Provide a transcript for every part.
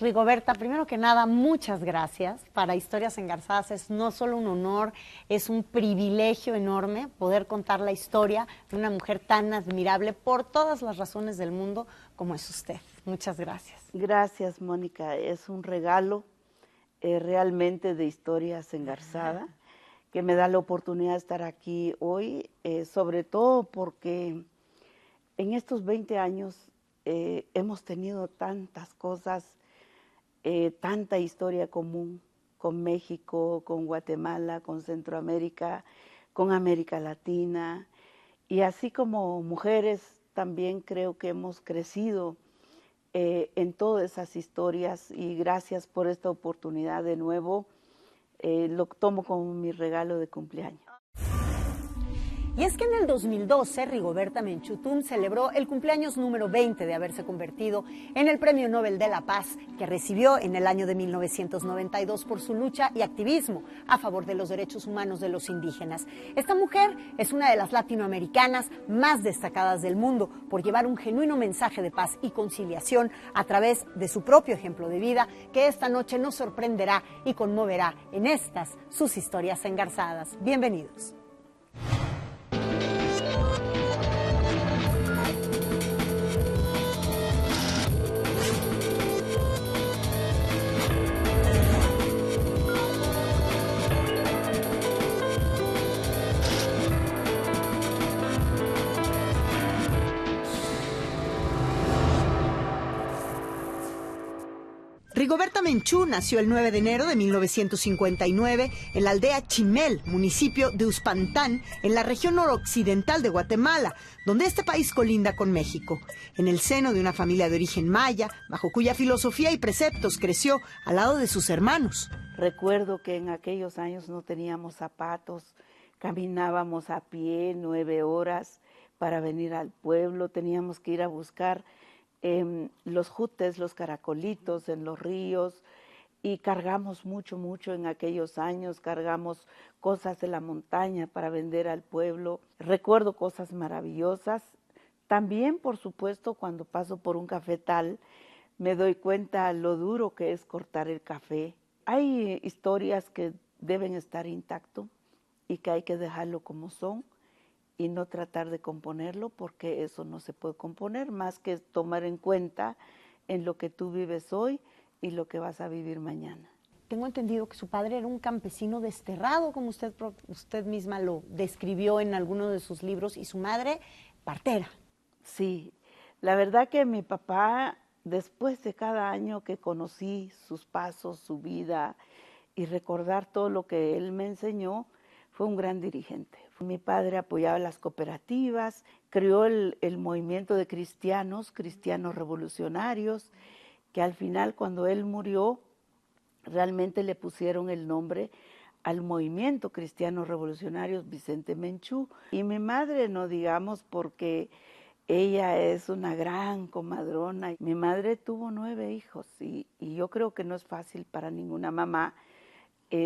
Rigoberta, primero que nada, muchas gracias. Para Historias Engarzadas es no solo un honor, es un privilegio enorme poder contar la historia de una mujer tan admirable por todas las razones del mundo como es usted. Muchas gracias. Gracias, Mónica. Es un regalo realmente de Historias Engarzadas que me da la oportunidad de estar aquí hoy, sobre todo porque en estos 20 años hemos tenido tantas cosas, tanta historia común con México, con Guatemala, con Centroamérica, con América Latina. Y así como mujeres, también creo que hemos crecido en todas esas historias y gracias por esta oportunidad de nuevo. Lo tomo como mi regalo de cumpleaños. Y es que en el 2012 Rigoberta Menchú Tum celebró el cumpleaños número 20 de haberse convertido en el Premio Nobel de la Paz que recibió en el año de 1992 por su lucha y activismo a favor de los derechos humanos de los indígenas. Esta mujer es una de las latinoamericanas más destacadas del mundo por llevar un genuino mensaje de paz y conciliación a través de su propio ejemplo de vida que esta noche nos sorprenderá y conmoverá en estas sus historias engarzadas. Bienvenidos. Rigoberta Menchú nació el 9 de enero de 1959 en la aldea Chimel, municipio de Uspantán, en la región noroccidental de Guatemala, donde este país colinda con México. En el seno de una familia de origen maya, bajo cuya filosofía y preceptos creció al lado de sus hermanos. Recuerdo que en aquellos años no teníamos zapatos, caminábamos a pie 9 horas para venir al pueblo, teníamos que ir a buscar los jutes, los caracolitos en los ríos y cargamos mucho en aquellos años, cargamos cosas de la montaña para vender al pueblo. Recuerdo cosas maravillosas. También, por supuesto, cuando paso por un cafetal, me doy cuenta lo duro que es cortar el café. Hay historias que deben estar intactos y que hay que dejarlo como son y no tratar de componerlo porque eso no se puede componer más que tomar en cuenta en lo que tú vives hoy y lo que vas a vivir mañana. Tengo entendido que su padre era un campesino desterrado, como usted misma lo describió en alguno de sus libros, y su madre, partera. Sí, la verdad que mi papá, después de cada año que conocí sus pasos, su vida y recordar todo lo que él me enseñó, fue un gran dirigente. Mi padre apoyaba las cooperativas, creó el movimiento de cristianos revolucionarios, que al final cuando él murió, realmente le pusieron el nombre al movimiento cristiano revolucionarios Vicente Menchú. Y mi madre, no digamos, porque ella es una gran comadrona. Mi madre tuvo 9 hijos y yo creo que no es fácil para ninguna mamá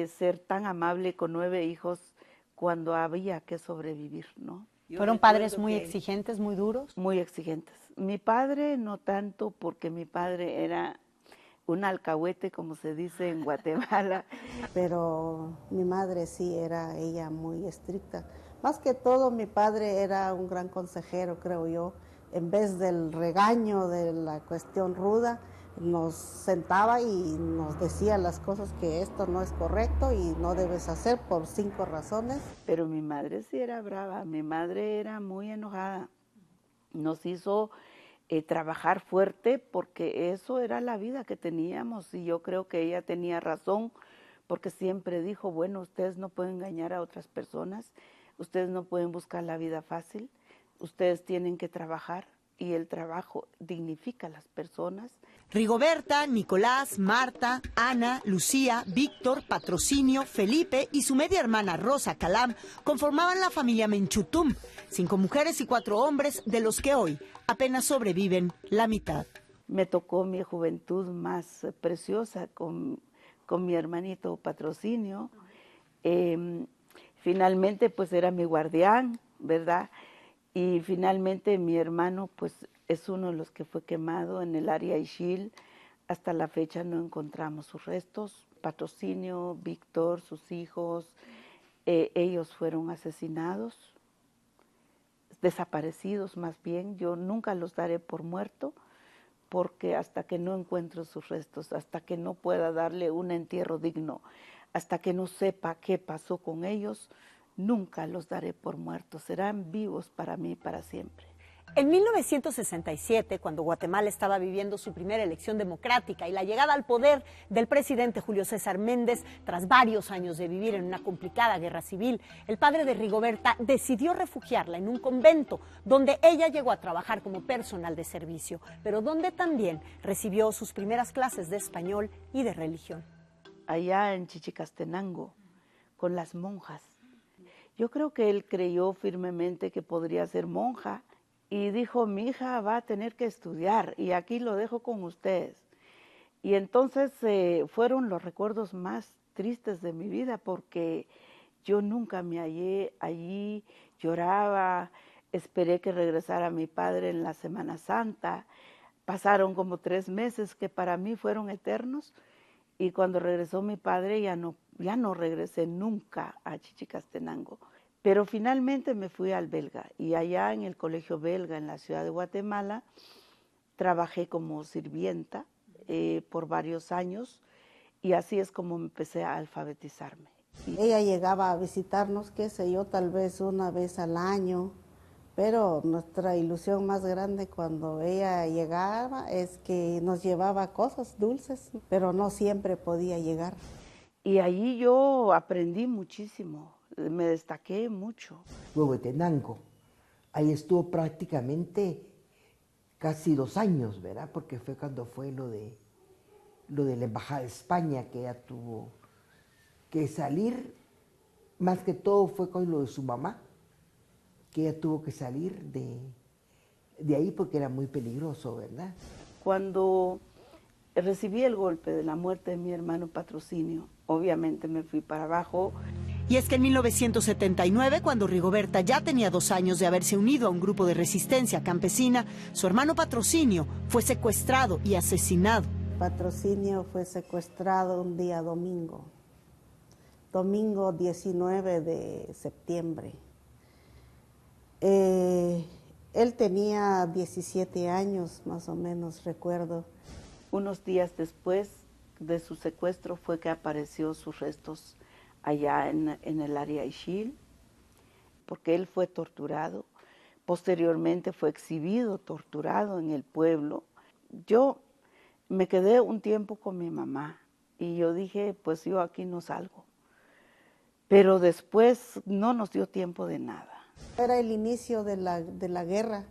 ser tan amable con 9 hijos cuando había que sobrevivir, ¿no? ¿Fueron padres muy exigentes, muy duros? Muy exigentes. Mi padre no tanto, porque mi padre era un alcahuete, como se dice en Guatemala. Pero mi madre sí era ella muy estricta. Más que todo mi padre era un gran consejero, creo yo. En vez del regaño de la cuestión ruda, nos sentaba y nos decía las cosas que esto no es correcto y no debes hacer por 5 razones. Pero mi madre sí era brava, mi madre era muy enojada. Nos hizo trabajar fuerte porque eso era la vida que teníamos y yo creo que ella tenía razón porque siempre dijo, bueno, ustedes no pueden engañar a otras personas, ustedes no pueden buscar la vida fácil, ustedes tienen que trabajar y el trabajo dignifica a las personas. Rigoberta, Nicolás, Marta, Ana, Lucía, Víctor, Patrocinio, Felipe y su media hermana Rosa Calam conformaban la familia Menchú Tum, 5 mujeres y 4 hombres, de los que hoy apenas sobreviven la mitad. Me tocó mi juventud más preciosa con mi hermanito Patrocinio. Finalmente, pues era mi guardián, ¿verdad? Y finalmente mi hermano, pues es uno de los que fue quemado en el área Ixil, Hasta la fecha no encontramos sus restos. Patrocinio, Víctor, sus hijos, ellos fueron asesinados, desaparecidos más bien. Yo nunca los daré por muerto, porque hasta que no encuentro sus restos, hasta que no pueda darle un entierro digno, hasta que no sepa qué pasó con ellos, nunca los daré por muertos. Serán vivos para mí para siempre. En 1967, cuando Guatemala estaba viviendo su primera elección democrática y la llegada al poder del presidente Julio César Méndez, tras varios años de vivir en una complicada guerra civil, el padre de Rigoberta decidió refugiarla en un convento, donde ella llegó a trabajar como personal de servicio, pero donde también recibió sus primeras clases de español y de religión. Allá en Chichicastenango, con las monjas. Yo creo que él creyó firmemente que podría ser monja, y dijo, mi hija va a tener que estudiar y aquí lo dejo con ustedes. Y entonces fueron los recuerdos más tristes de mi vida, porque yo nunca me hallé allí, lloraba, esperé que regresara mi padre en la Semana Santa. Pasaron como 3 meses que para mí fueron eternos, y cuando regresó mi padre ya no regresé nunca a Chichicastenango. Pero finalmente me fui al belga, y allá en el colegio belga en la ciudad de Guatemala trabajé como sirvienta por varios años, y así es como empecé a alfabetizarme. Ella llegaba a visitarnos, qué sé yo, tal vez una vez al año, pero nuestra ilusión más grande cuando ella llegaba es que nos llevaba cosas dulces, pero no siempre podía llegar. Y allí yo aprendí muchísimo. Me destaqué mucho. Huehuetenango, ahí estuvo prácticamente casi 2 años, ¿verdad? Porque fue cuando fue lo de la Embajada de España, que ella tuvo que salir, más que todo fue con lo de su mamá, que ella tuvo que salir de ahí porque era muy peligroso, ¿verdad? Cuando recibí el golpe de la muerte de mi hermano Patrocinio, obviamente me fui para abajo. Y es que en 1979, cuando Rigoberta ya tenía 2 años de haberse unido a un grupo de resistencia campesina, su hermano Patrocinio fue secuestrado y asesinado. Patrocinio fue secuestrado un día domingo 19 de septiembre. Él tenía 17 años, más o menos, recuerdo. Unos días después de su secuestro fue que apareció sus restos allá en el área Ixil, porque él fue torturado. Posteriormente fue exhibido, torturado en el pueblo. Yo me quedé un tiempo con mi mamá y yo dije, pues yo aquí no salgo. Pero después no nos dio tiempo de nada. Era el inicio de la guerra.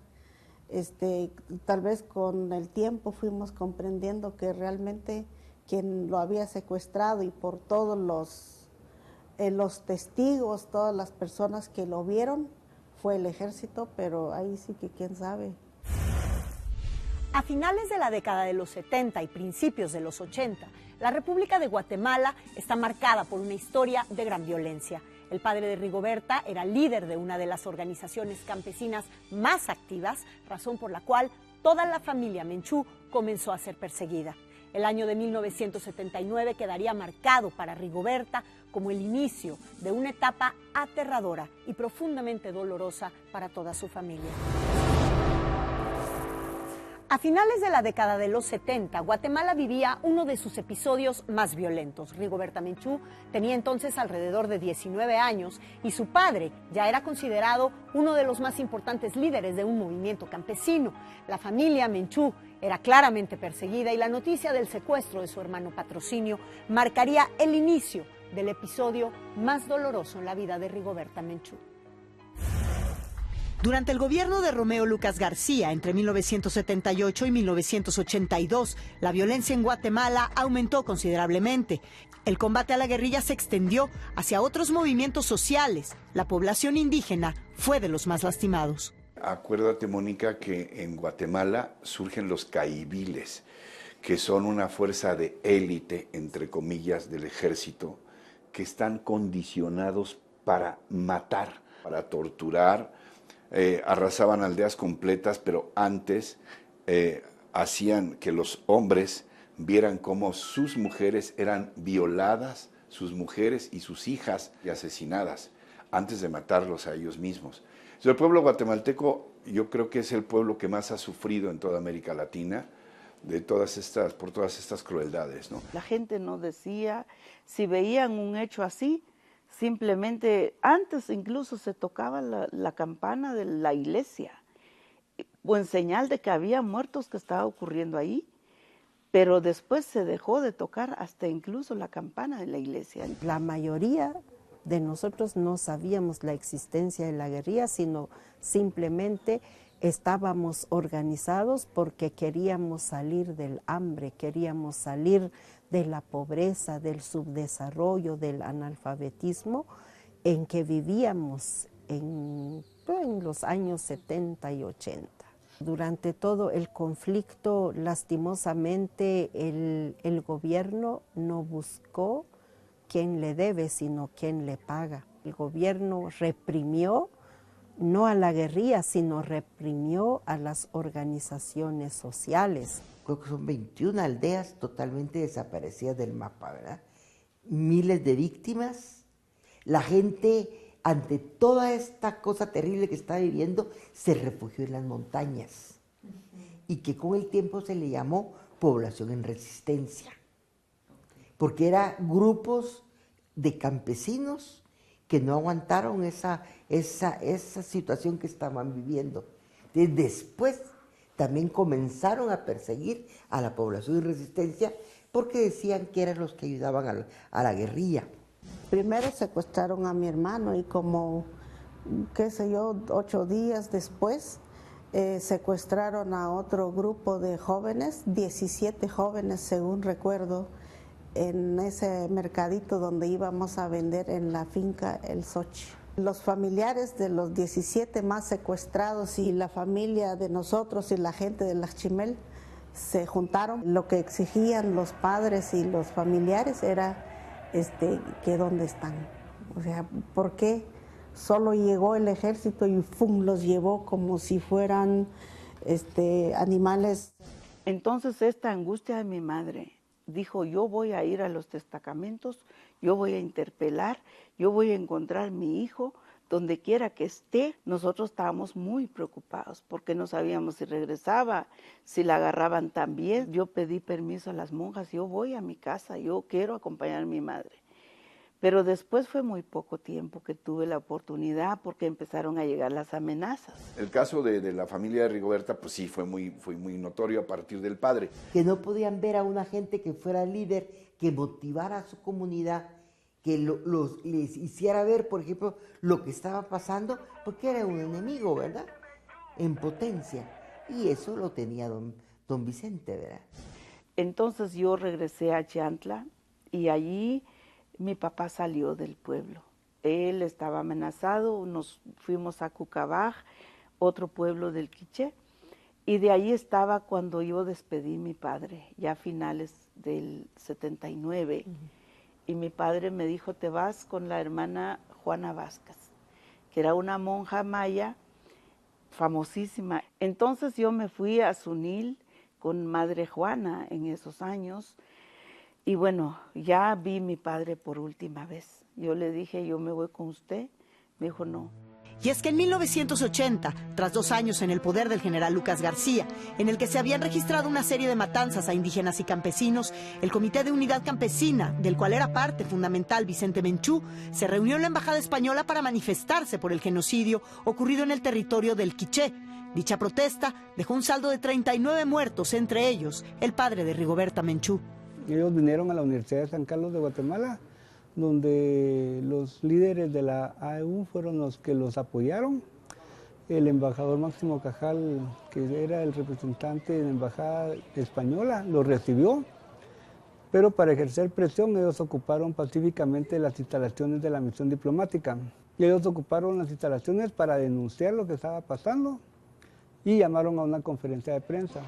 Tal vez con el tiempo fuimos comprendiendo que realmente quien lo había secuestrado, y por todos los testigos, todas las personas que lo vieron, fue el ejército, pero ahí sí que quién sabe. A finales de la década de los 70 y principios de los 80, la República de Guatemala está marcada por una historia de gran violencia. El padre de Rigoberta era líder de una de las organizaciones campesinas más activas, razón por la cual toda la familia Menchú comenzó a ser perseguida. El año de 1979 quedaría marcado para Rigoberta como el inicio de una etapa aterradora y profundamente dolorosa para toda su familia. A finales de la década de los 70, Guatemala vivía uno de sus episodios más violentos. Rigoberta Menchú tenía entonces alrededor de 19 años y su padre ya era considerado uno de los más importantes líderes de un movimiento campesino. La familia Menchú era claramente perseguida y la noticia del secuestro de su hermano Patrocinio marcaría el inicio del episodio más doloroso en la vida de Rigoberta Menchú. Durante el gobierno de Romeo Lucas García, entre 1978 y 1982, la violencia en Guatemala aumentó considerablemente. El combate a la guerrilla se extendió hacia otros movimientos sociales. La población indígena fue de los más lastimados. Acuérdate, Mónica, que en Guatemala surgen los caiviles, que son una fuerza de élite, entre comillas, del ejército, que están condicionados para matar, para torturar. Arrasaban aldeas completas, pero antes hacían que los hombres vieran cómo sus mujeres eran violadas, sus mujeres y sus hijas y asesinadas antes de matarlos a ellos mismos. Entonces, el pueblo guatemalteco yo creo que es el pueblo que más ha sufrido en toda América Latina por todas estas crueldades, ¿no? La gente no decía, si veían un hecho así, simplemente, antes incluso se tocaba la campana de la iglesia, o en señal de que había muertos que estaba ocurriendo ahí, pero después se dejó de tocar hasta incluso la campana de la iglesia. La mayoría de nosotros no sabíamos la existencia de la guerrilla, sino simplemente estábamos organizados porque queríamos salir del hambre, queríamos salir de la pobreza, del subdesarrollo, del analfabetismo en que vivíamos en los años 70 y 80. Durante todo el conflicto, lastimosamente, el gobierno no buscó quién le debe, sino quién le paga. El gobierno reprimió, no a la guerrilla, sino reprimió a las organizaciones sociales. Creo que son 21 aldeas totalmente desaparecidas del mapa, ¿verdad? Miles de víctimas. La gente, ante toda esta cosa terrible que está viviendo, se refugió en las montañas. Y que con el tiempo se le llamó población en resistencia. Porque eran grupos de campesinos que no aguantaron esa situación que estaban viviendo. Después también comenzaron a perseguir a la población en resistencia porque decían que eran los que ayudaban a la guerrilla. Primero secuestraron a mi hermano y como, qué sé yo, 8 días después secuestraron a otro grupo de jóvenes, 17 jóvenes según recuerdo, en ese mercadito donde íbamos a vender en la finca El Sochi. Los familiares de los 17 más secuestrados y la familia de nosotros y la gente de Las Chimel se juntaron. Lo que exigían los padres y los familiares era que dónde están. O sea, ¿por qué solo llegó el ejército y ¡fum! Los llevó como si fueran animales? Entonces esta angustia de mi madre dijo, yo voy a ir a los destacamentos, yo voy a interpelar, yo voy a encontrar a mi hijo donde quiera que esté. Nosotros estábamos muy preocupados porque no sabíamos si regresaba, si la agarraban también. Yo pedí permiso a las monjas, yo voy a mi casa, yo quiero acompañar a mi madre. Pero después fue muy poco tiempo que tuve la oportunidad porque empezaron a llegar las amenazas. El caso de la familia de Rigoberta, pues sí, fue muy notorio a partir del padre. Que no podían ver a una gente que fuera líder, que motivara a su comunidad, que les hiciera ver, por ejemplo, lo que estaba pasando, porque era un enemigo, ¿verdad? En potencia. Y eso lo tenía don Vicente, ¿verdad? Entonces yo regresé a Chantla y allí mi papá salió del pueblo. Él estaba amenazado, nos fuimos a Cucabaj, otro pueblo del Quiché, y de ahí estaba cuando yo despedí a mi padre, ya a finales del 79. Y mi padre me dijo, te vas con la hermana Juana Vázquez, que era una monja maya famosísima. Entonces yo me fui a Sunil con Madre Juana en esos años. Y bueno, ya vi a mi padre por última vez. Yo le dije, yo me voy con usted. Me dijo, no. Y es que en 1980, tras 2 años en el poder del general Lucas García, en el que se habían registrado una serie de matanzas a indígenas y campesinos, el Comité de Unidad Campesina, del cual era parte fundamental Vicente Menchú, se reunió en la Embajada Española para manifestarse por el genocidio ocurrido en el territorio del Quiché. Dicha protesta dejó un saldo de 39 muertos, entre ellos el padre de Rigoberta Menchú. Ellos vinieron a la Universidad de San Carlos de Guatemala, donde los líderes de la AEU fueron los que los apoyaron. El embajador Máximo Cajal, que era el representante de la embajada española, los recibió, pero para ejercer presión ellos ocuparon pacíficamente las instalaciones de la misión diplomática. Y ellos ocuparon las instalaciones para denunciar lo que estaba pasando y llamaron a una conferencia de prensa.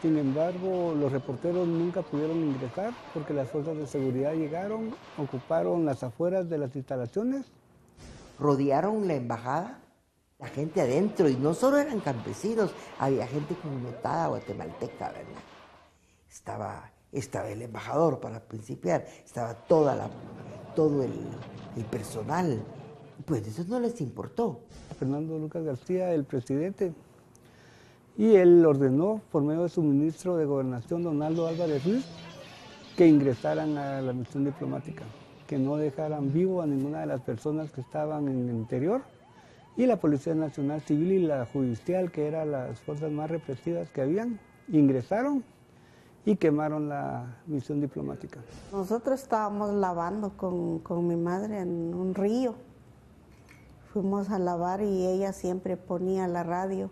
Sin embargo, los reporteros nunca pudieron ingresar porque las fuerzas de seguridad llegaron, ocuparon las afueras de las instalaciones. Rodearon la embajada, la gente adentro, y no solo eran campesinos, había gente connotada guatemalteca, ¿verdad? Estaba estaba el embajador para principiar, estaba todo el personal. Pues eso no les importó. Fernando Lucas García, el presidente, y él ordenó, por medio de su ministro de Gobernación, Donaldo Álvarez Ruiz, que ingresaran a la misión diplomática, que no dejaran vivo a ninguna de las personas que estaban en el interior, y la Policía Nacional Civil y la Judicial, que eran las fuerzas más represivas que habían, ingresaron y quemaron la misión diplomática. Nosotros estábamos lavando con mi madre en un río. Fuimos a lavar y ella siempre ponía la radio.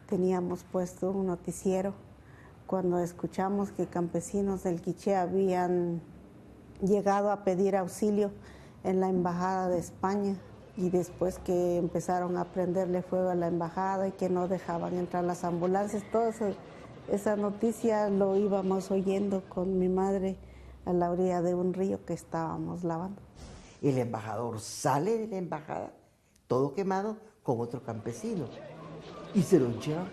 Teníamos puesto un noticiero. Cuando escuchamos que campesinos del Quiché habían llegado a pedir auxilio en la Embajada de España, y después que empezaron a prenderle fuego a la embajada y que no dejaban entrar las ambulancias, toda esa noticia lo íbamos oyendo con mi madre a la orilla de un río que estábamos lavando. El embajador sale de la embajada, todo quemado, con otro campesino, y se lo llevan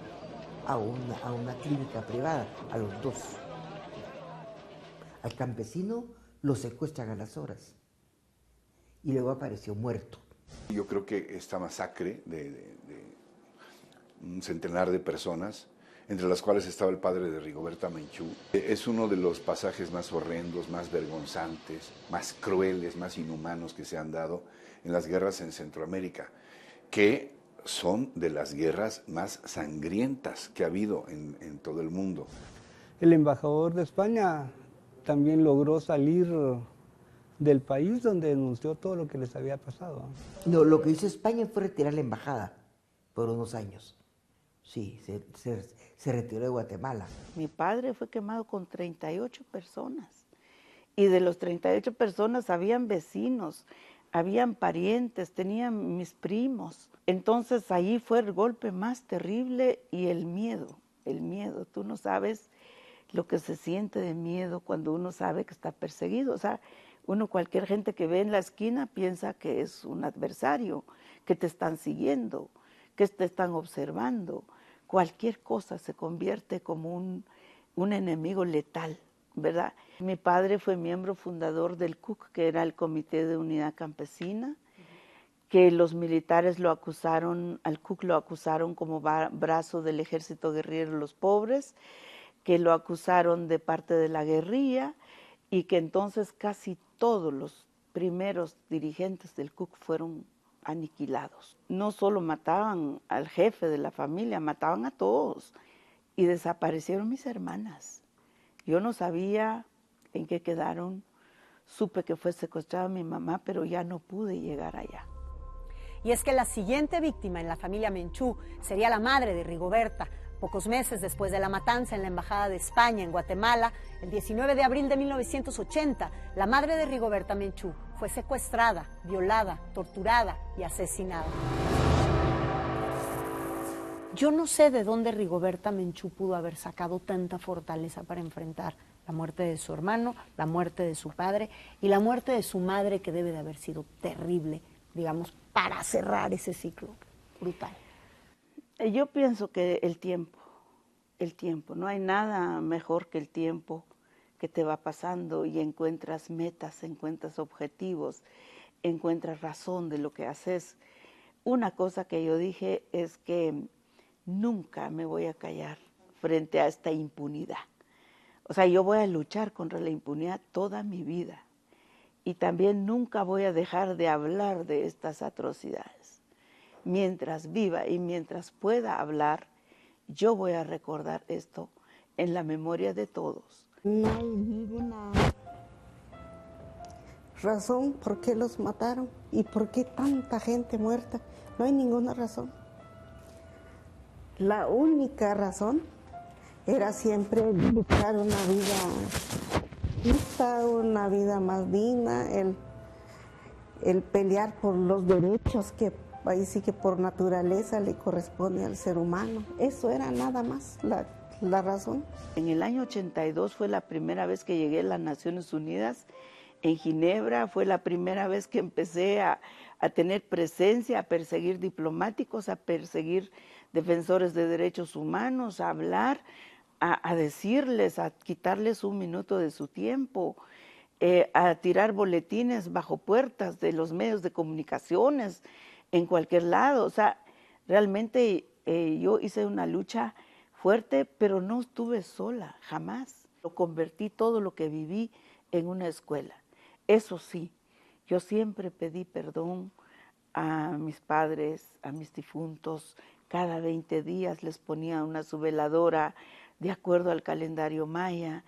a una clínica privada, a los dos. Al campesino lo secuestran a las horas y luego apareció muerto. Yo creo que esta masacre de un centenar de personas, entre las cuales estaba el padre de Rigoberta Menchú, es uno de los pasajes más horrendos, más vergonzantes, más crueles, más inhumanos que se han dado en las guerras en Centroamérica, que son de las guerras más sangrientas que ha habido en todo el mundo. El embajador de España también logró salir del país, donde denunció todo lo que les había pasado. No, lo que hizo España fue retirar la embajada por unos años. Sí, se retiró de Guatemala. Mi padre fue quemado con 38 personas. Y de los 38 personas habían vecinos, habían parientes, tenían mis primos. Entonces ahí fue el golpe más terrible y el miedo. Tú no sabes lo que se siente de miedo cuando uno sabe que está perseguido. O sea, cualquier gente que ve en la esquina piensa que es un adversario, que te están siguiendo, que te están observando. Cualquier cosa se convierte como un enemigo letal, ¿verdad? Mi padre fue miembro fundador del CUC, que era el Comité de Unidad Campesina, que los militares al CUC lo acusaron como brazo del Ejército Guerrillero de los Pobres, que lo acusaron de parte de la guerrilla, y que entonces casi todos los primeros dirigentes del CUC fueron aniquilados. No solo mataban al jefe de la familia, mataban a todos. Y desaparecieron mis hermanas. Yo no sabía en qué quedaron. Supe que fue secuestrada mi mamá, pero ya no pude llegar allá. Y es que la siguiente víctima en la familia Menchú sería la madre de Rigoberta. Pocos meses después de la matanza en la Embajada de España en Guatemala, el 19 de abril de 1980, la madre de Rigoberta Menchú fue secuestrada, violada, torturada y asesinada. Yo no sé de dónde Rigoberta Menchú pudo haber sacado tanta fortaleza para enfrentar la muerte de su hermano, la muerte de su padre y la muerte de su madre, que debe de haber sido terrible, digamos, para cerrar ese ciclo brutal. Yo pienso que el tiempo, no hay nada mejor que el tiempo que te va pasando y encuentras metas, encuentras objetivos, encuentras razón de lo que haces. Una cosa que yo dije es que nunca me voy a callar frente a esta impunidad. O sea, yo voy a luchar contra la impunidad toda mi vida y también nunca voy a dejar de hablar de estas atrocidades. Mientras viva y mientras pueda hablar, yo voy a recordar esto en la memoria de todos. No hay ninguna razón por qué los mataron y por qué tanta gente muerta. No hay ninguna razón. La única razón era siempre buscar una vida justa, una vida más digna, el pelear por los derechos que ahí sí que por naturaleza le corresponde al ser humano. Eso era nada más la razón. En el año 82 fue la primera vez que llegué a las Naciones Unidas en Ginebra, fue la primera vez que empecé a tener presencia, a perseguir diplomáticos, a perseguir defensores de derechos humanos, a hablar a decirles, a quitarles un minuto de su tiempo, a tirar boletines bajo puertas de los medios de comunicaciones en cualquier lado. O sea, realmente yo hice una lucha fuerte, pero no estuve sola, jamás. Lo convertí todo lo que viví en una escuela. Eso sí, yo siempre pedí perdón a mis padres, a mis difuntos. Cada 20 días les ponía una su veladora de acuerdo al calendario maya.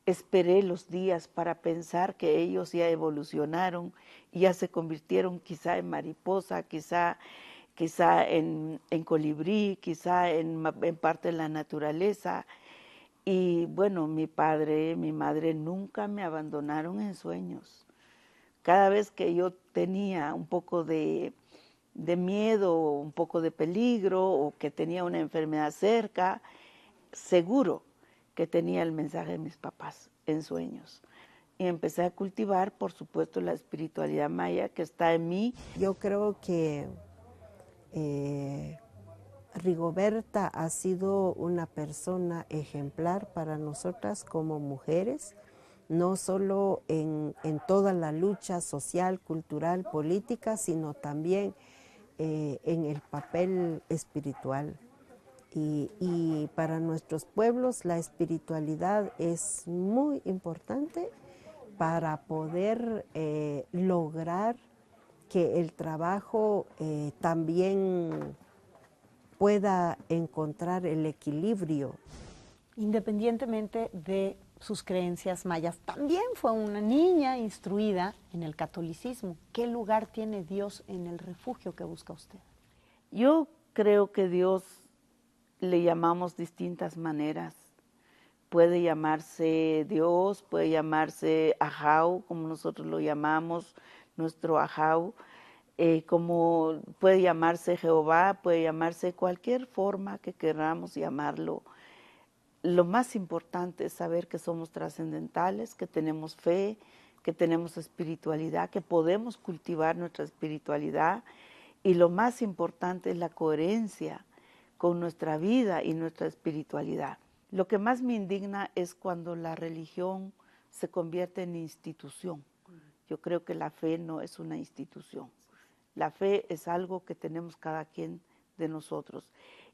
Esperé los días para pensar que ellos ya evolucionaron y ya se convirtieron quizá en mariposa, quizá en colibrí, quizá en parte de la naturaleza. Y bueno, mi padre, mi madre nunca me abandonaron en sueños. Cada vez que yo tenía un poco de miedo, un poco de peligro o que tenía una enfermedad cerca, seguro que tenía el mensaje de mis papás en sueños. Y empecé a cultivar, por supuesto, la espiritualidad maya que está en mí. Yo creo que Rigoberta ha sido una persona ejemplar para nosotras como mujeres, no solo en toda la lucha social, cultural, política, sino también en el papel espiritual. Y para nuestros pueblos la espiritualidad es muy importante para poder lograr que el trabajo también pueda encontrar el equilibrio. Independientemente de sus creencias mayas, también fue una niña instruida en el catolicismo. ¿Qué lugar tiene Dios en el refugio que busca usted? Yo creo que Dios le llamamos distintas maneras. Puede llamarse Dios, puede llamarse Ajau, como nosotros lo llamamos, nuestro Ajau, como puede llamarse Jehová, puede llamarse cualquier forma que queramos llamarlo. Lo más importante es saber que somos trascendentales, que tenemos fe, que tenemos espiritualidad, que podemos cultivar nuestra espiritualidad, y lo más importante es la coherencia con nuestra vida y nuestra espiritualidad. Lo que más me indigna es cuando la religión se convierte en institución. Yo creo que la fe no es una institución. La fe es algo que tenemos cada quien de nosotros.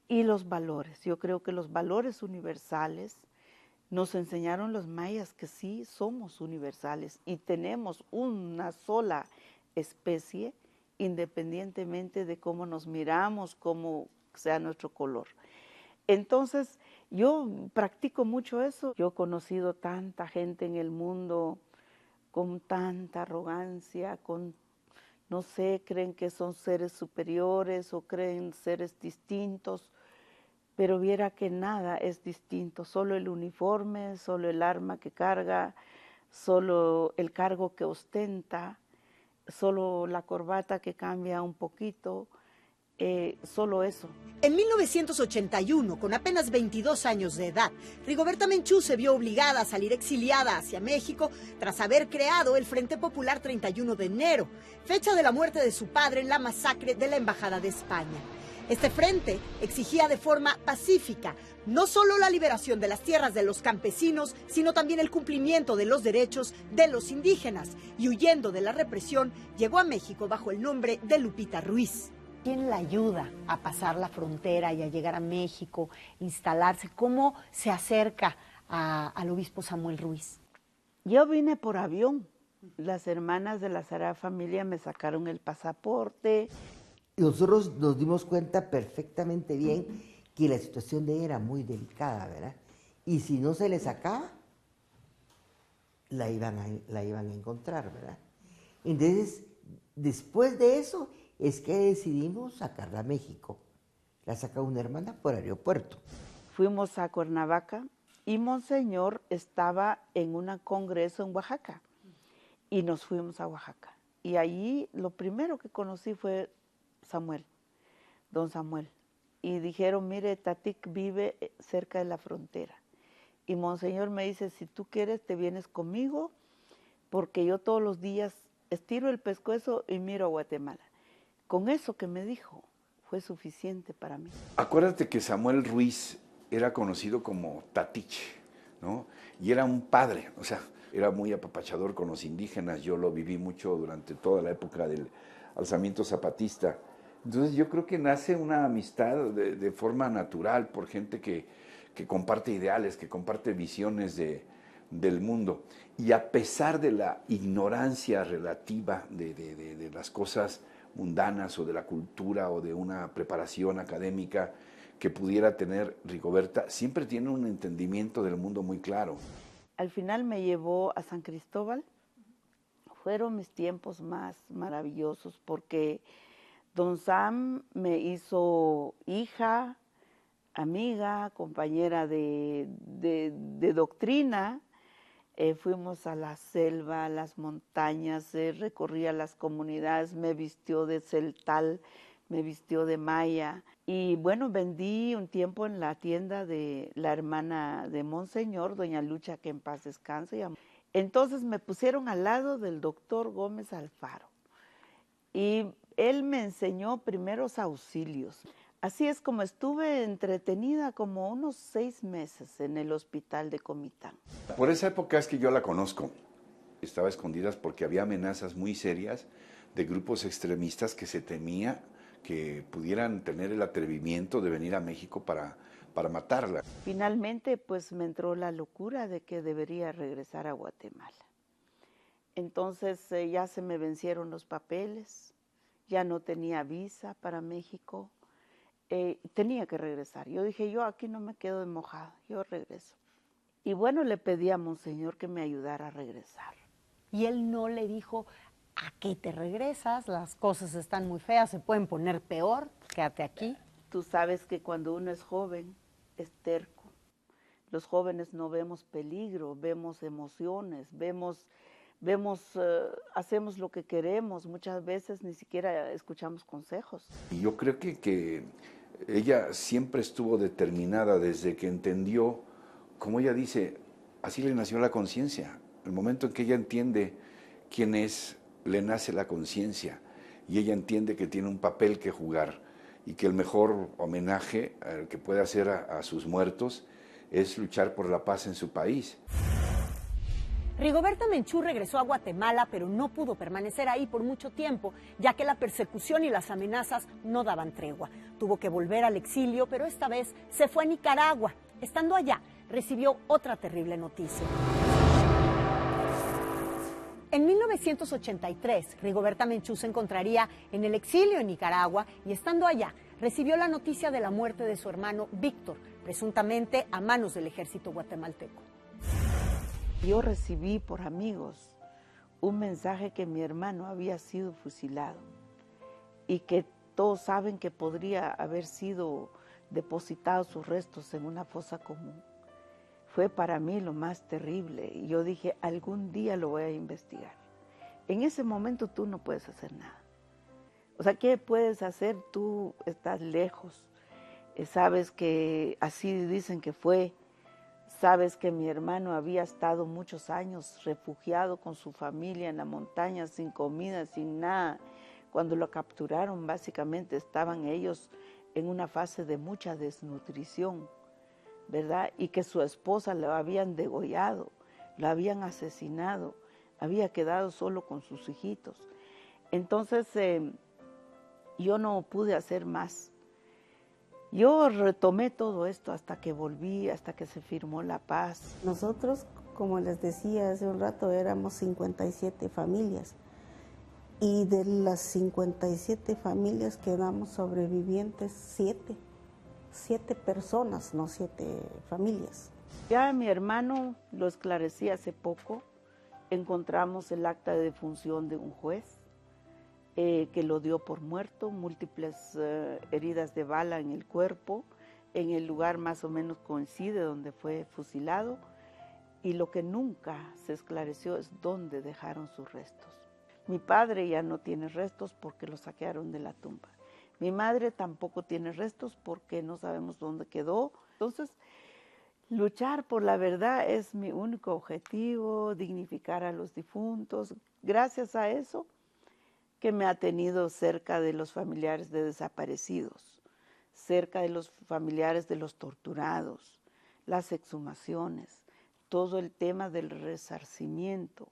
Y los valores, yo creo que los valores universales nos enseñaron los mayas que sí somos universales y tenemos una sola especie independientemente de cómo nos miramos, cómo sea nuestro color. Entonces, yo practico mucho eso. Yo he conocido tanta gente en el mundo con tanta arrogancia, no sé, creen que son seres superiores o creen seres distintos, pero viera que nada es distinto, solo el uniforme, solo el arma que carga, solo el cargo que ostenta, solo la corbata que cambia un poquito, solo eso. En 1981, con apenas 22 años de edad, Rigoberta Menchú se vio obligada a salir exiliada hacia México tras haber creado el Frente Popular 31 de enero, fecha de la muerte de su padre en la masacre de la Embajada de España. Este frente exigía de forma pacífica no solo la liberación de las tierras de los campesinos, sino también el cumplimiento de los derechos de los indígenas, y huyendo de la represión, llegó a México bajo el nombre de Lupita Ruiz. ¿Quién la ayuda a pasar la frontera y a llegar a México, instalarse? ¿Cómo se acerca al obispo Samuel Ruiz? Yo vine por avión. Las hermanas de la Sagrada Familia me sacaron el pasaporte. Nosotros nos dimos cuenta perfectamente bien que la situación de ella era muy delicada, ¿verdad? Y si no se le sacaba, la iban a encontrar, ¿verdad? Entonces, después de eso, es que decidimos sacarla a México. La saca una hermana por aeropuerto. Fuimos a Cuernavaca y Monseñor estaba en un congreso en Oaxaca. Y nos fuimos a Oaxaca. Y allí lo primero que conocí fue Samuel, don Samuel. Y dijeron, mire, Tatic vive cerca de la frontera. Y Monseñor me dice, si tú quieres te vienes conmigo, porque yo todos los días estiro el pescuezo y miro a Guatemala. Con eso que me dijo, fue suficiente para mí. Acuérdate que Samuel Ruiz era conocido como Tatiche, ¿no? Y era un padre, o sea, era muy apapachador con los indígenas. Yo lo viví mucho durante toda la época del alzamiento zapatista. Entonces yo creo que nace una amistad de forma natural por gente que comparte ideales, que comparte visiones del mundo. Y a pesar de la ignorancia relativa de las cosas mundanas o de la cultura o de una preparación académica que pudiera tener Rigoberta, siempre tiene un entendimiento del mundo muy claro. Al final me llevó a San Cristóbal. Fueron mis tiempos más maravillosos porque don Sam me hizo hija, amiga, compañera de doctrina. Fuimos a la selva, a las montañas, recorría las comunidades, me vistió de celtal, me vistió de maya. Y bueno, vendí un tiempo en la tienda de la hermana de Monseñor, doña Lucha, que en paz descanse. Entonces me pusieron al lado del doctor Gómez Alfaro y él me enseñó primeros auxilios. Así es como estuve entretenida como unos 6 meses en el hospital de Comitán. Por esa época es que yo la conozco. Estaba a escondidas porque había amenazas muy serias de grupos extremistas que se temía que pudieran tener el atrevimiento de venir a México para matarla. Finalmente, pues me entró la locura de que debería regresar a Guatemala. Entonces ya se me vencieron los papeles, ya no tenía visa para México. Tenía que regresar. Yo dije, yo aquí no me quedo de mojada, yo regreso. Y bueno, le pedí a Monseñor que me ayudara a regresar. Y él no le dijo, ¿a qué te regresas? Las cosas están muy feas, se pueden poner peor, quédate aquí. Tú sabes que cuando uno es joven, es terco. Los jóvenes no vemos peligro, vemos emociones, hacemos lo que queremos, muchas veces ni siquiera escuchamos consejos. Y yo creo que ella siempre estuvo determinada desde que entendió, como ella dice, así le nació la conciencia. El momento en que ella entiende quién es, le nace la conciencia y ella entiende que tiene un papel que jugar y que el mejor homenaje que puede hacer a sus muertos es luchar por la paz en su país. Rigoberta Menchú regresó a Guatemala, pero no pudo permanecer ahí por mucho tiempo, ya que la persecución y las amenazas no daban tregua. Tuvo que volver al exilio, pero esta vez se fue a Nicaragua. Estando allá, recibió otra terrible noticia. En 1983, Rigoberta Menchú se encontraría en el exilio en Nicaragua y estando allá, recibió la noticia de la muerte de su hermano Víctor, presuntamente a manos del ejército guatemalteco. Yo recibí por amigos un mensaje que mi hermano había sido fusilado y que todos saben que podría haber sido depositados sus restos en una fosa común. Fue para mí lo más terrible y yo dije, algún día lo voy a investigar. En ese momento tú no puedes hacer nada. O sea, ¿qué puedes hacer? Tú estás lejos, sabes que así dicen que fue. Sabes que mi hermano había estado muchos años refugiado con su familia en la montaña, sin comida, sin nada. Cuando lo capturaron, básicamente estaban ellos en una fase de mucha desnutrición, ¿verdad? Y que su esposa lo habían degollado, lo habían asesinado, había quedado solo con sus hijitos. Entonces, yo no pude hacer más. Yo retomé todo esto hasta que volví, hasta que se firmó la paz. Nosotros, como les decía hace un rato, éramos 57 familias. Y de las 57 familias quedamos sobrevivientes 7 personas, no 7 familias. Ya mi hermano lo esclarecí hace poco. Encontramos el acta de defunción de un juez que lo dio por muerto, múltiples heridas de bala en el cuerpo, en el lugar más o menos coincide donde fue fusilado, y lo que nunca se esclareció es dónde dejaron sus restos. Mi padre ya no tiene restos porque lo saquearon de la tumba. Mi madre tampoco tiene restos porque no sabemos dónde quedó. Entonces, luchar por la verdad es mi único objetivo, dignificar a los difuntos. Gracias a eso, que me ha tenido cerca de los familiares de desaparecidos. cerca de los familiares de los torturados, las exhumaciones, todo el tema del resarcimiento.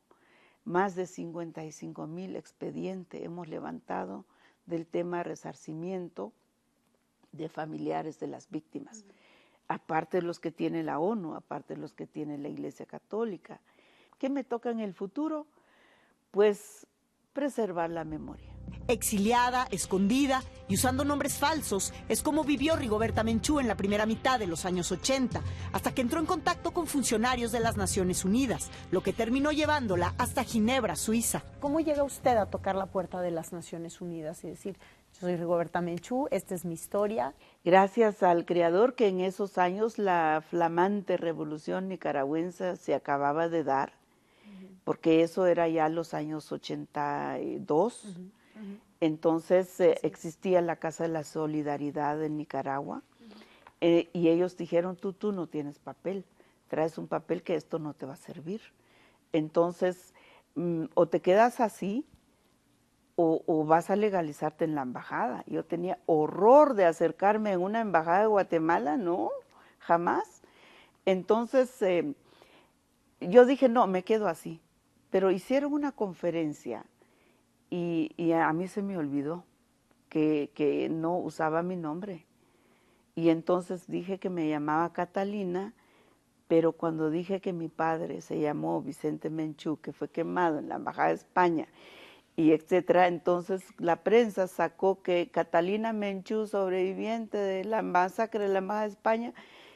Más de 55,000 expedientes hemos levantado del tema de resarcimiento de familiares de las víctimas, aparte de los que tiene la ONU, aparte de los que tiene la Iglesia Católica. ¿Qué me toca en el futuro? Pues preservar la memoria. Exiliada, escondida y usando nombres falsos, es como vivió Rigoberta Menchú en la primera mitad de los años 80, hasta que entró en contacto con funcionarios de las Naciones Unidas, lo que terminó llevándola hasta Ginebra, Suiza. ¿Cómo llega usted a tocar la puerta de las Naciones Unidas y decir, yo soy Rigoberta Menchú, esta es mi historia? Gracias al Creador que en esos años la flamante revolución nicaragüense se acababa de dar, porque eso era ya los años 82. Entonces existía la Casa de la Solidaridad en Nicaragua y ellos dijeron, tú no tienes papel, traes un papel que esto no te va a servir. Entonces, o te quedas así o vas a legalizarte en la embajada. Yo tenía horror de acercarme en una embajada de Guatemala, no, jamás. Entonces, yo dije, no, me quedo así. Pero hicieron una conferencia y a mí se me olvidó que no usaba mi nombre. Y entonces dije que me llamaba Catalina, pero cuando dije que mi padre se llamó Vicente Menchú, que fue quemado en la Embajada de España, y etcétera, entonces la prensa sacó que Catalina Menchú, sobreviviente de la masacre de la Embajada de España,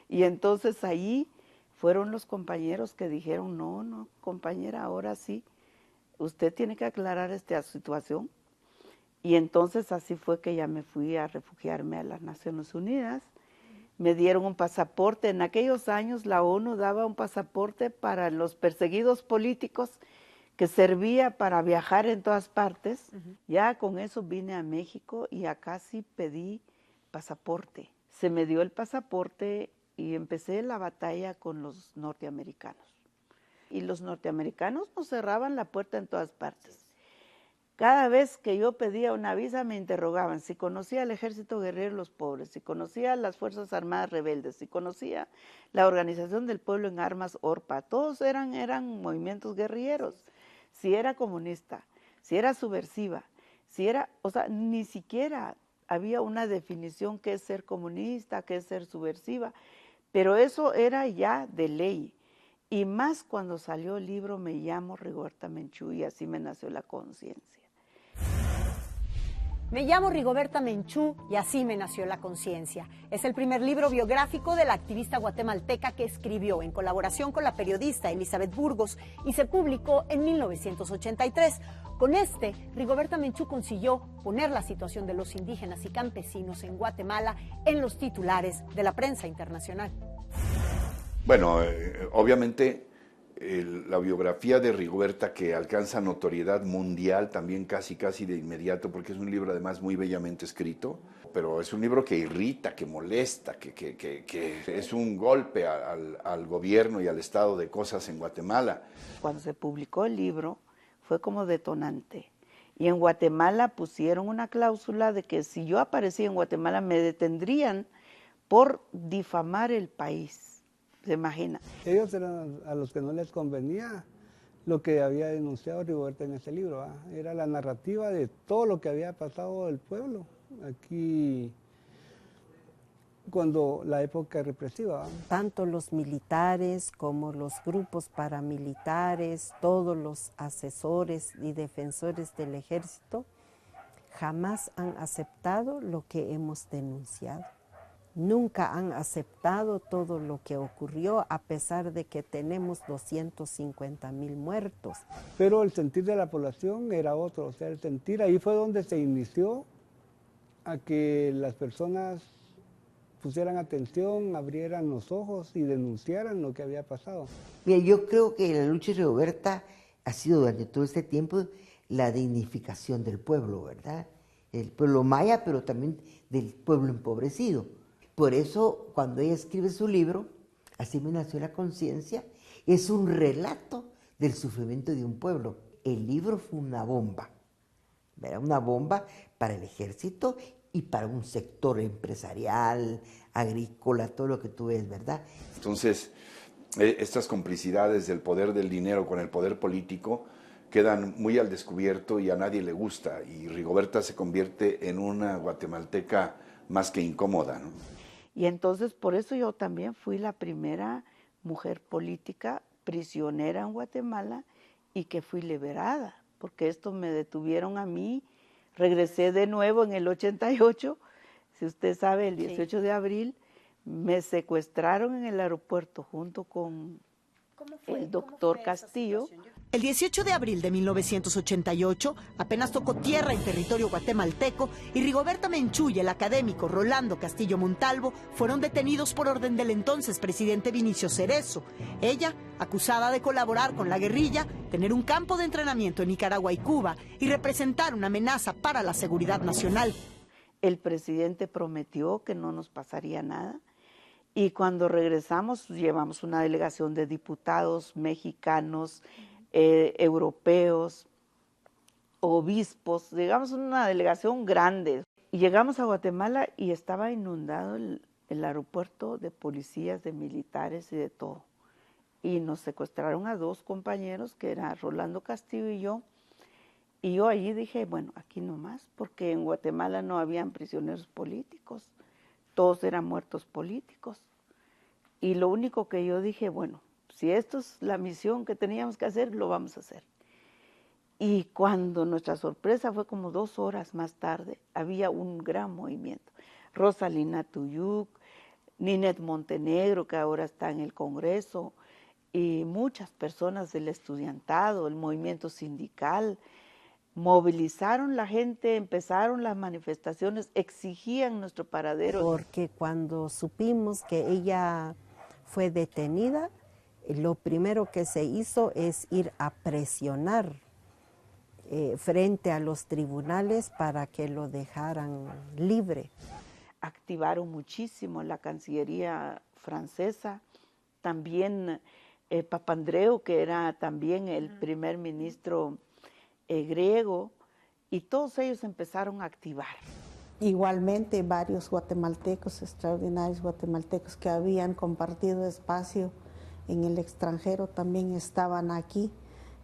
y entonces ahí fueron los compañeros que dijeron, no, compañera, ahora sí, usted tiene que aclarar esta situación. Y entonces así fue que ya me fui a refugiarme a las Naciones Unidas. Me dieron un pasaporte. En aquellos años la ONU daba un pasaporte para los perseguidos políticos que servía para viajar en todas partes. Ya con eso vine a México y acá sí pedí pasaporte. Se me dio el pasaporte y empecé la batalla con los norteamericanos. Y los norteamericanos nos cerraban la puerta en todas partes. Cada vez que yo pedía una visa me interrogaban si conocía el Ejército Guerrero de los Pobres, si conocía las Fuerzas Armadas Rebeldes, si conocía la Organización del Pueblo en Armas, ORPA. Todos eran movimientos guerrilleros. Si era comunista, si era subversiva, si era, o sea, ni siquiera había una definición qué es ser comunista, qué es ser subversiva, pero eso era ya de ley. Y más cuando salió el libro Me llamo Rigoberta Menchú y así me nació la conciencia. Me llamo Rigoberta Menchú y así me nació la conciencia. Es el primer libro biográfico de la activista guatemalteca que escribió en colaboración con la periodista Elizabeth Burgos y se publicó en 1983. Con este, Rigoberta Menchú consiguió poner la situación de los indígenas y campesinos en Guatemala en los titulares de la prensa internacional. Bueno, obviamente la biografía de Rigoberta, que alcanza notoriedad mundial también casi de inmediato, porque es un libro además muy bellamente escrito, pero es un libro que irrita, que molesta, que es un golpe al gobierno y al estado de cosas en Guatemala. Cuando se publicó el libro fue como detonante. Y en Guatemala pusieron una cláusula de que si yo aparecía en Guatemala me detendrían por difamar el país. ¿Se imagina? Ellos eran a los que no les convenía lo que había denunciado Rigoberta en ese libro. Era la narrativa de todo lo que había pasado del pueblo aquí cuando la época represiva. Tanto los militares como los grupos paramilitares, todos los asesores y defensores del ejército, jamás han aceptado lo que hemos denunciado. Nunca han aceptado todo lo que ocurrió, a pesar de que tenemos 250,000 muertos. Pero el sentir de la población era otro, o sea, el sentir, ahí fue donde se inició a que las personas pusieran atención, abrieran los ojos y denunciaran lo que había pasado. Mira, yo creo que la lucha de Rigoberta ha sido durante todo este tiempo la dignificación del pueblo, ¿verdad? El pueblo maya, pero también del pueblo empobrecido. Por eso, cuando ella escribe su libro, Así me nació la conciencia, es un relato del sufrimiento de un pueblo. El libro fue una bomba, ¿verdad? Una bomba para el ejército y para un sector empresarial, agrícola, todo lo que tú ves, ¿verdad? Entonces, estas complicidades del poder del dinero con el poder político quedan muy al descubierto y a nadie le gusta, y Rigoberta se convierte en una guatemalteca más que incómoda, ¿no? Y entonces por eso yo también fui la primera mujer política prisionera en Guatemala y que fui liberada, porque esto me detuvieron a mí. Regresé de nuevo en el 88, si usted sabe, el 18 de abril, me secuestraron en el aeropuerto junto con el doctor Castillo. El 18 de abril de 1988, apenas tocó tierra en territorio guatemalteco y Rigoberta Menchú y el académico Rolando Castillo Montalvo fueron detenidos por orden del entonces presidente Vinicio Cerezo. Ella, acusada de colaborar con la guerrilla, tener un campo de entrenamiento en Nicaragua y Cuba y representar una amenaza para la seguridad nacional. El presidente prometió que no nos pasaría nada. Y cuando regresamos, llevamos una delegación de diputados mexicanos, europeos, obispos, digamos una delegación grande. Y llegamos a Guatemala y estaba inundado el aeropuerto de policías, de militares y de todo. Y nos secuestraron a 2 compañeros, que eran Rolando Castillo y yo. Y yo allí dije, bueno, aquí nomás, porque en Guatemala no habían prisioneros políticos. Todos eran muertos políticos. Y lo único que yo dije, bueno, si esto es la misión que teníamos que hacer, lo vamos a hacer. Y cuando nuestra sorpresa fue como 2 horas más tarde, había un gran movimiento. Rosalina Tuyuk, Ninette Montenegro, que ahora está en el Congreso, y muchas personas del estudiantado, el movimiento sindical, movilizaron la gente, empezaron las manifestaciones, exigían nuestro paradero. Porque cuando supimos que ella fue detenida, lo primero que se hizo es ir a presionar frente a los tribunales para que lo dejaran libre. Activaron muchísimo la Cancillería francesa, también Papandreou, que era también el primer ministro griego, y todos ellos empezaron a activar. Igualmente varios guatemaltecos, extraordinarios guatemaltecos que habían compartido espacio en el extranjero también estaban aquí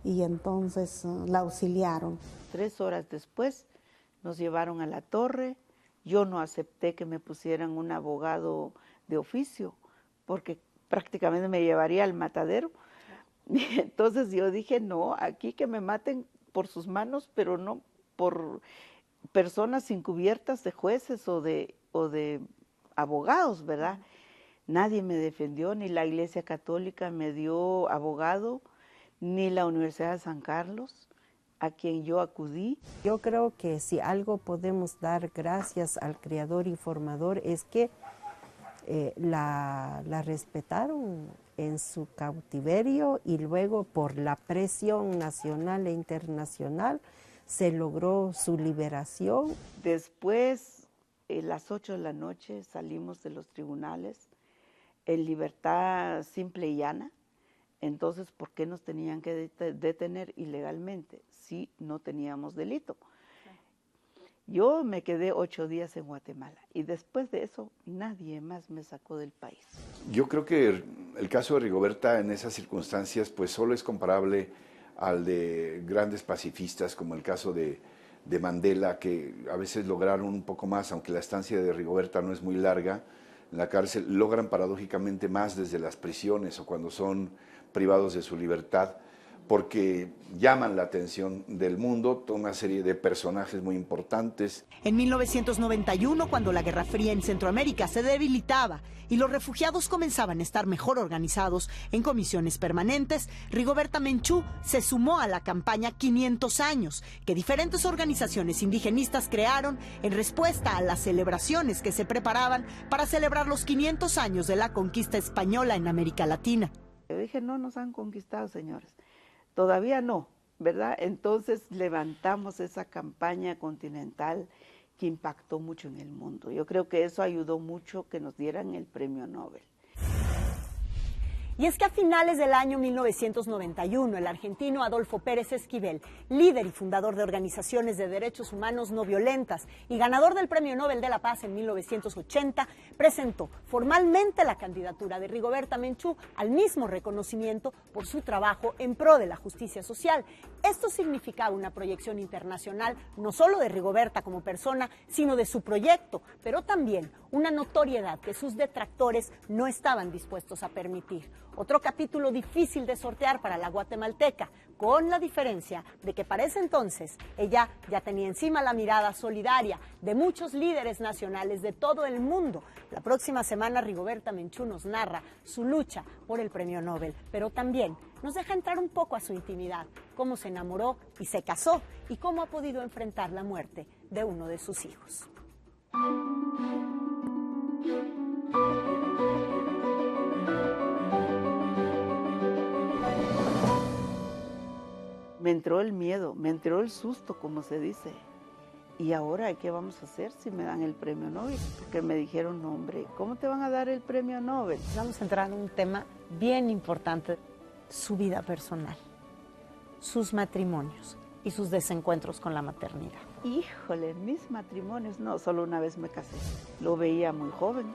y entonces la auxiliaron. 3 horas después nos llevaron a la torre. Yo no acepté que me pusieran un abogado de oficio porque prácticamente me llevaría al matadero. Y entonces yo dije, no, aquí que me maten por sus manos, pero no por personas encubiertas de jueces o de abogados, ¿verdad? Nadie me defendió, ni la Iglesia Católica me dio abogado, ni la Universidad de San Carlos, a quien yo acudí. Yo creo que si algo podemos dar gracias al Creador y Formador es que la respetaron en su cautiverio y luego por la presión nacional e internacional se logró su liberación. Después, a las 8 de la noche salimos de los tribunales en libertad simple y llana. Entonces, ¿por qué nos tenían que detener ilegalmente si no teníamos delito? Yo me quedé 8 días en Guatemala y después de eso nadie más me sacó del país. Yo creo que el caso de Rigoberta en esas circunstancias pues solo es comparable al de grandes pacifistas como el caso de Mandela, que a veces lograron un poco más, aunque la estancia de Rigoberta no es muy larga en la cárcel, logran paradójicamente más desde las prisiones o cuando son privados de su libertad, porque llaman la atención del mundo, toda una serie de personajes muy importantes. En 1991, cuando la Guerra Fría en Centroamérica se debilitaba y los refugiados comenzaban a estar mejor organizados en comisiones permanentes, Rigoberta Menchú se sumó a la campaña 500 años, que diferentes organizaciones indigenistas crearon en respuesta a las celebraciones que se preparaban para celebrar los 500 años de la conquista española en América Latina. Yo dije, no nos han conquistado, señores. Todavía no, ¿verdad? Entonces levantamos esa campaña continental que impactó mucho en el mundo. Yo creo que eso ayudó mucho que nos dieran el premio Nobel. Y es que a finales del año 1991, el argentino Adolfo Pérez Esquivel, líder y fundador de organizaciones de derechos humanos no violentas y ganador del Premio Nobel de la Paz en 1980, presentó formalmente la candidatura de Rigoberta Menchú al mismo reconocimiento por su trabajo en pro de la justicia social. Esto significaba una proyección internacional no solo de Rigoberta como persona, sino de su proyecto, pero también una notoriedad que sus detractores no estaban dispuestos a permitir. Otro capítulo difícil de sortear para la guatemalteca, con la diferencia de que para ese entonces ella ya tenía encima la mirada solidaria de muchos líderes nacionales de todo el mundo. La próxima semana Rigoberta Menchú nos narra su lucha por el Premio Nobel, pero también nos deja entrar un poco a su intimidad, cómo se enamoró y se casó y cómo ha podido enfrentar la muerte de uno de sus hijos. Me entró el miedo, me entró el susto, como se dice. ¿Y ahora qué vamos a hacer si me dan el premio Nobel? Porque me dijeron, no, hombre, ¿cómo te van a dar el premio Nobel? Vamos a entrar en un tema bien importante, su vida personal, sus matrimonios y sus desencuentros con la maternidad. Híjole, mis matrimonios, no, solo una vez me casé. Lo veía muy joven,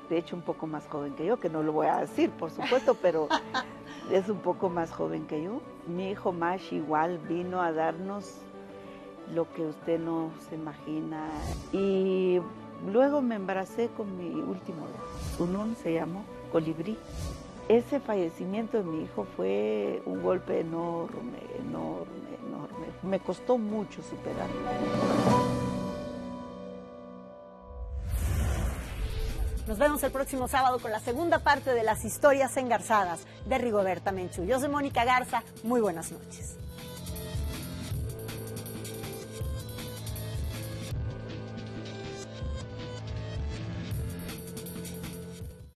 de hecho un poco más joven que yo, que no lo voy a decir, por supuesto, pero es un poco más joven que yo. Mi hijo Mash igual vino a darnos lo que usted no se imagina. Y luego me embaracé con mi último hijo. Sunun se llamó, Colibrí. Ese fallecimiento de mi hijo fue un golpe enorme, enorme, enorme. Me costó mucho superarlo. Nos vemos el próximo sábado con la segunda parte de las historias engarzadas de Rigoberta Menchú. Yo soy Mónica Garza, muy buenas noches.